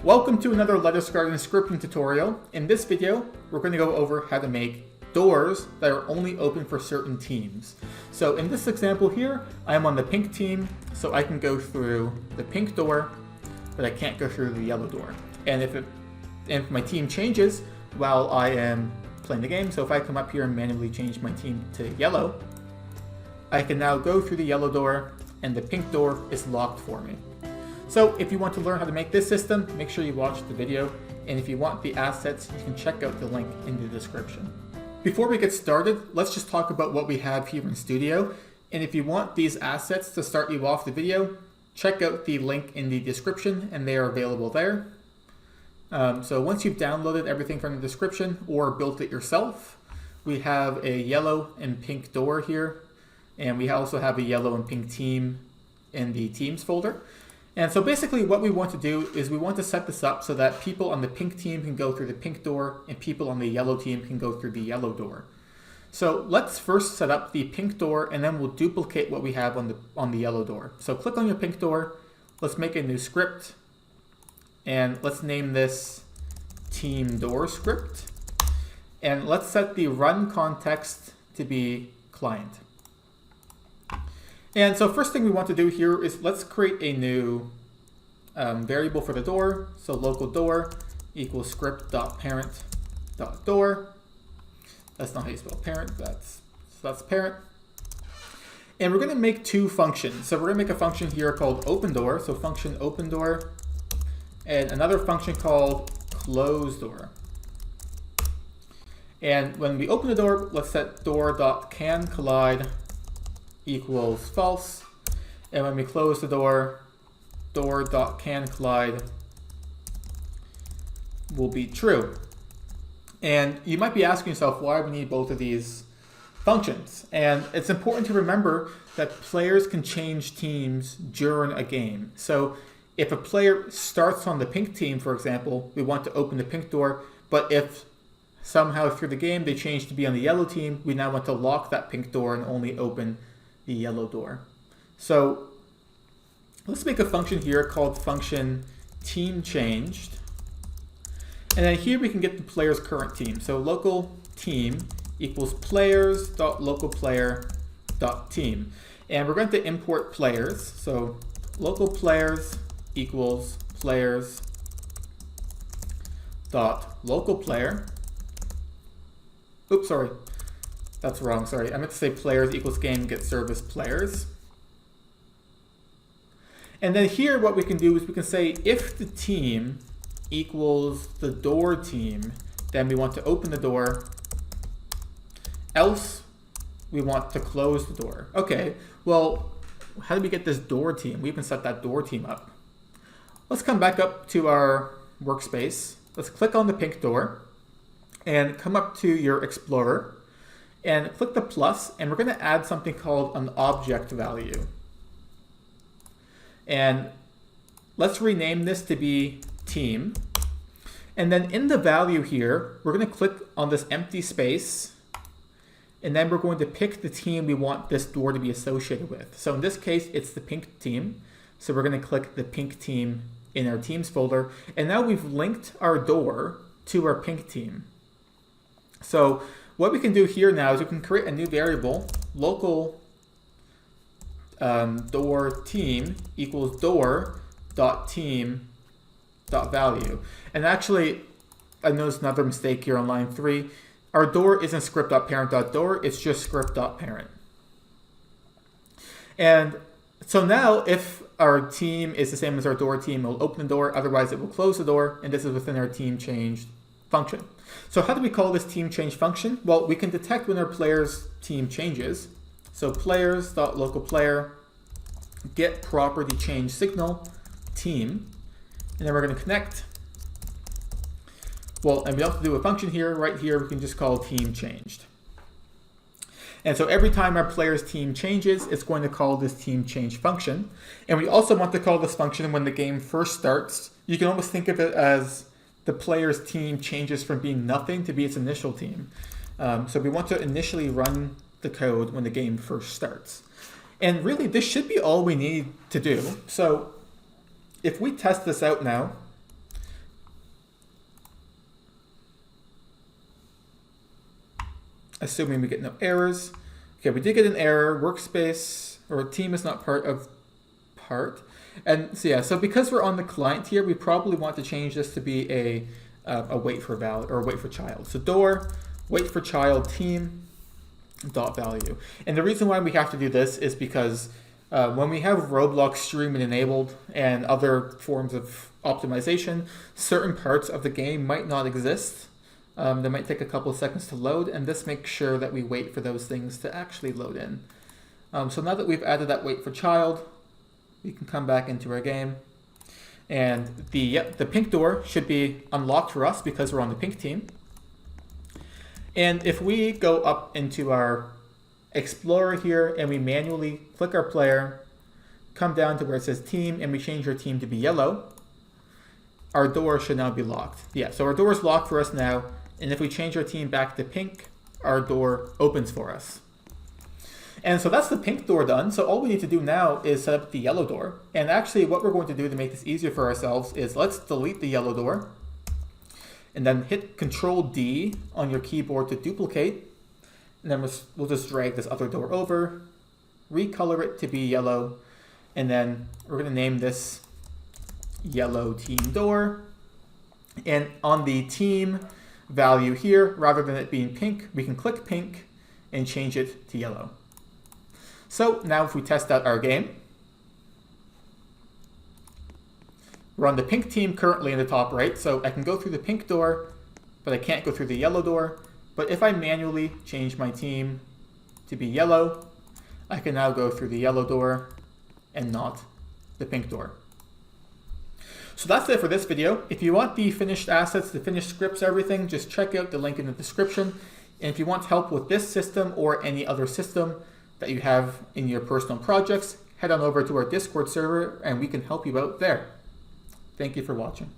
Welcome to another Lettuce Garden scripting tutorial. In this video, we're going to go over how to make doors that are only open for certain teams. So in this example here, I'm on the pink team, so I can go through the pink door, but I can't go through the yellow door. And if my team changes while I am playing the game, so if I come up here and manually change my team to yellow, I can now go through the yellow door and the pink door is locked for me. So if you want to learn how to make this system, make sure you watch the video. And if you want the assets, you can check out the link in the description. Before we get started, let's just talk about what we have here in Studio. And if you want these assets to start you off the video, check out the link in the description and they are available there. So once you've downloaded everything from the description or built it yourself, we have a yellow and pink door here. And we also have a yellow and pink team in the teams folder. And so basically what we want to do is we want to set this up so that people on the pink team can go through the pink door and people on the yellow team can go through the yellow door. So let's first set up the pink door and then we'll duplicate what we have on the yellow door. So click on your pink door, let's make a new script and let's name this team door script. And let's set the run context to be client. And so first thing we want to do here is let's create a new variable for the door. So local door equals script.parent.door. That's not how you spell parent, that's parent. And we're going to make two functions. So we're going to make a function here called open door. So function open door and another function called close door. And when we open the door, let's set door.canCollide equals false, and when we close the door, door.canCollide will be true. And you might be asking yourself why we need both of these functions. And it's important to remember that players can change teams during a game. So if a player starts on the pink team, for example, we want to open the pink door, but if somehow through the game they change to be on the yellow team, we now want to lock that pink door and only open the yellow door. So let's make a function here called function team changed. And then here we can get the player's current team. So local team equals players.localPlayer.team. And we're going to import players. So local players equals players.localPlayer. Oops, sorry. That's wrong, sorry. I meant to say players equals game get service players. And then here what we can do is we can say if the team equals the door team, then we want to open the door, else we want to close the door. Okay, well, how do we get this door team? We can set that door team up. Let's come back up to our workspace. Let's click on the pink door and come up to your Explorer. And click the plus, and we're going to add something called an object value. And let's rename this to be team. And then in the value here, we're going to click on this empty space, and then we're going to pick the team we want this door to be associated with. So in this case, it's the pink team. So we're going to click the pink team in our teams folder. And now we've linked our door to our pink team. So what we can do here now is we can create a new variable, local door team equals door.team.value. And actually, I noticed another mistake here on line 3. Our door isn't script.parent.door, it's just script.parent. And so now if our team is the same as our door team, we'll open the door, otherwise it will close the door, and this is within our team changed function. So how do we call this team change function? Well, we can detect when our player's team changes. So players.localPlayer get property change signal team, and then we're going to connect. Well, and we don't have to do a function here. Right here, we can just call team changed. And so every time our player's team changes, it's going to call this team change function. And we also want to call this function when the game first starts. You can almost think of it as the player's team changes from being nothing to be its initial team. So we want to initially run the code when the game first starts. And really, this should be all we need to do. So if we test this out now, assuming we get no errors. Okay, we did get an error, workspace, or team is not part of part. And so yeah, so because we're on the client here, we probably want to change this to be a wait for valid or wait for child. So door, wait for child team, dot value. And the reason why we have to do this is because when we have Roblox streaming enabled and other forms of optimization, certain parts of the game might not exist. They might take a couple of seconds to load, and this makes sure that we wait for those things to actually load in. So now that we've added that wait for child, we can come back into our game. And the pink door should be unlocked for us because we're on the pink team. And if we go up into our Explorer here and we manually click our player, come down to where it says team, and we change our team to be yellow, our door should now be locked. Yeah, so our door is locked for us now, and if we change our team back to pink, our door opens for us. And so that's the pink door done. So all we need to do now is set up the yellow door. And actually what we're going to do to make this easier for ourselves is let's delete the yellow door and then hit Control D on your keyboard to duplicate. And then we'll just drag this other door over, recolor it to be yellow, and then we're going to name this yellow team door. And on the team value here, rather than it being pink, we can click pink and change it to yellow. So now if we test out our game, we're on the pink team currently in the top right, so I can go through the pink door, but I can't go through the yellow door. But if I manually change my team to be yellow, I can now go through the yellow door and not the pink door. So that's it for this video. If you want the finished assets, the finished scripts, everything, just check out the link in the description. And if you want help with this system or any other system that you have in your personal projects, head on over to our Discord server and we can help you out there. Thank you for watching.